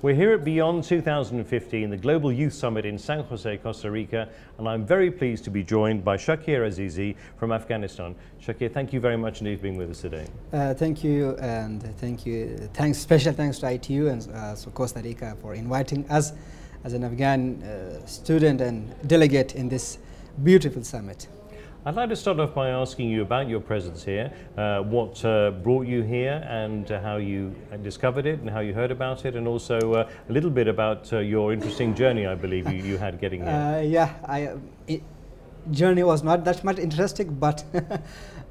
We're here at Beyond 2015, the Global Youth Summit in San Jose, Costa Rica, and I'm very pleased to be joined by Shakir Azizi from Afghanistan. Shakir, thank you very much indeed for being with us today. Thank you, and thank you. Special thanks to ITU and so Costa Rica for inviting us as an Afghan student and delegate in this beautiful summit. I'd like to start off by asking you about your presence here, what brought you here and how you discovered it and how you heard about it, and also a little bit about your interesting journey I believe you had getting here. Journey was not that much interesting, but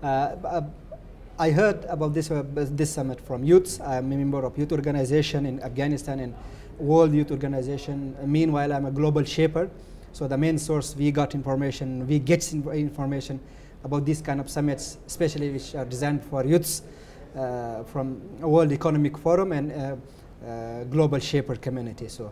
I heard about this summit from youths. I'm a member of youth organization in Afghanistan and World Youth Organization. Meanwhile, I'm a global shaper. So the main source we get information about these kind of summits, especially which are designed for youths from World Economic Forum and global shaper community. So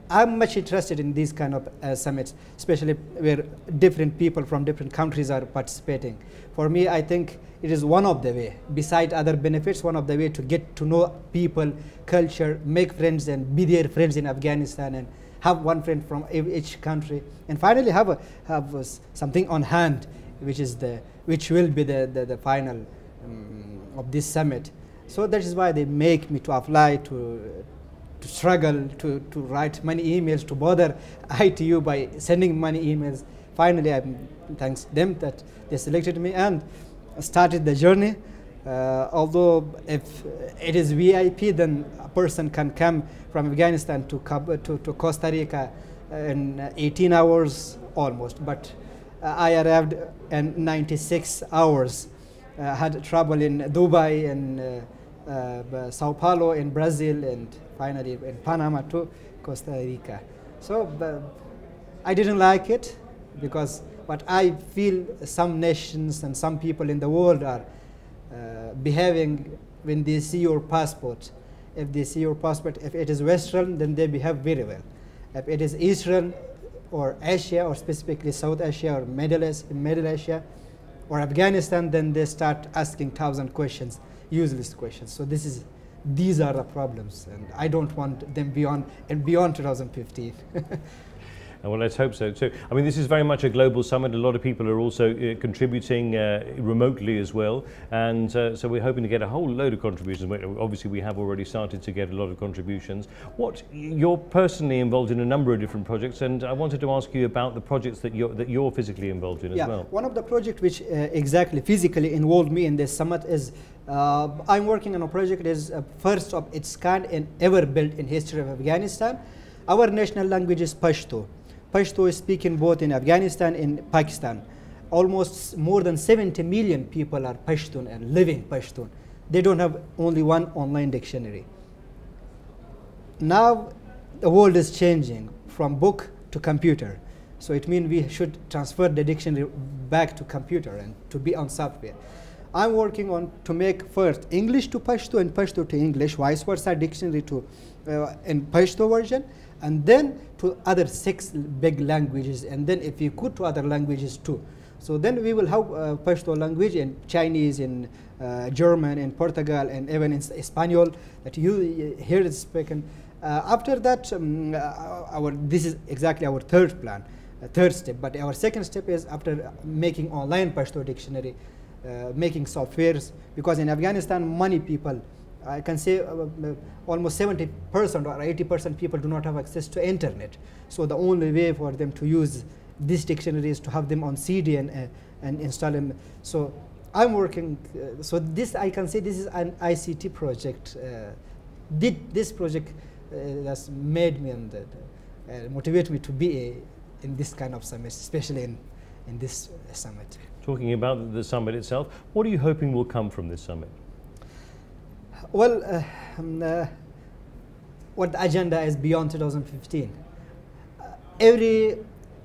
I'm much interested in these kind of summits, especially where different people from different countries are participating. For me, I think it is one of the way, beside other benefits, one of the way to get to know people, culture, make friends and be their friends in Afghanistan, and have one friend from each country, and finally have something on hand, which will be the final of this summit. So that is why they make me to apply, to struggle, to write many emails, to bother ITU by sending many emails. Finally, I thanks them that they selected me and started the journey. Although if it is VIP, then a person can come from Afghanistan to Costa Rica in 18 hours almost. But I arrived in 96 hours. Had trouble in Dubai and Sao Paulo in Brazil, and finally in Panama to Costa Rica. So I didn't like it but I feel some nations and some people in the world are behaving when they see your passport. If they see your passport, if it is Western, then they behave very well. If it is Eastern or Asia, or specifically South Asia or Middle Asia or Afghanistan, then they start asking 1,000 questions, useless questions. So these are the problems, and I don't want them beyond 2015. Well, let's hope so too. I mean, this is very much a global summit. A lot of people are also contributing remotely as well, and so we're hoping to get a whole load of contributions. Obviously, we have already started to get a lot of contributions. You're personally involved in a number of different projects, and I wanted to ask you about the projects that you're physically involved in as well. One of the projects which exactly physically involved me in this summit is I'm working on a project that is first of its kind and ever built in history of Afghanistan. Our national language is Pashto. Pashto is spoken both in Afghanistan and Pakistan. Almost more than 70 million people are Pashtun and living Pashtun. They don't have only one online dictionary. Now the world is changing from book to computer. So it means we should transfer the dictionary back to computer and to be on software. I'm working on to make first English to Pashto and Pashto to English, vice versa dictionary to in Pashto version, and then to other 6 big languages, and then if you could to other languages too. So then we will have Pashto language in Chinese, in German, in Portugal, and even in Espanol that you hear it spoken. After that, this is exactly our third step. But our second step is after making online Pashto dictionary, making softwares, because in Afghanistan many people, I can say almost 70% or 80% people do not have access to internet. So the only way for them to use this dictionary is to have them on CD and install them. So I'm working, so this I can say this is an ICT project. This project has made me and motivate me to be in this kind of summit, especially in this summit. Talking about the summit itself, what are you hoping will come from this summit? Well, what the agenda is beyond 2015. Every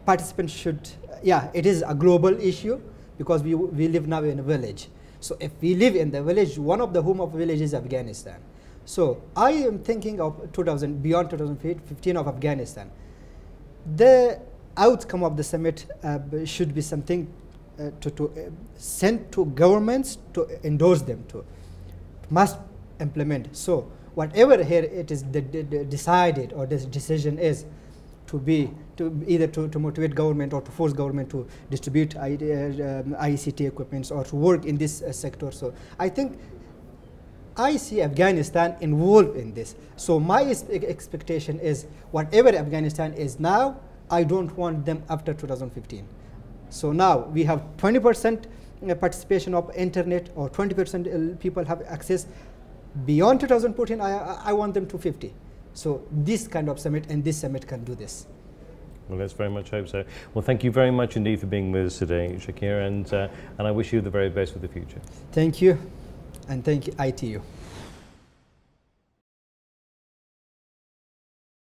participant should, it is a global issue because we live now in a village. So if we live in the village, one of the home of village is Afghanistan. So I am thinking of beyond 2015 of Afghanistan. The outcome of the summit should be something to send to governments to endorse them to must implement. So whatever here it is decided, or this decision is either to motivate government or to force government to distribute ICT equipments or to work in this sector. So I think I see Afghanistan involved in this. So my expectation is whatever Afghanistan is now, I don't want them after 2015. So now we have 20% participation of internet, or 20% people have access. Beyond 2014, I want them to 50. So this kind of summit and this summit can do this. Well, let's very much hope so. Well, thank you very much indeed for being with us today, Shakir, and I wish you the very best for the future. Thank you, and thank you, to you.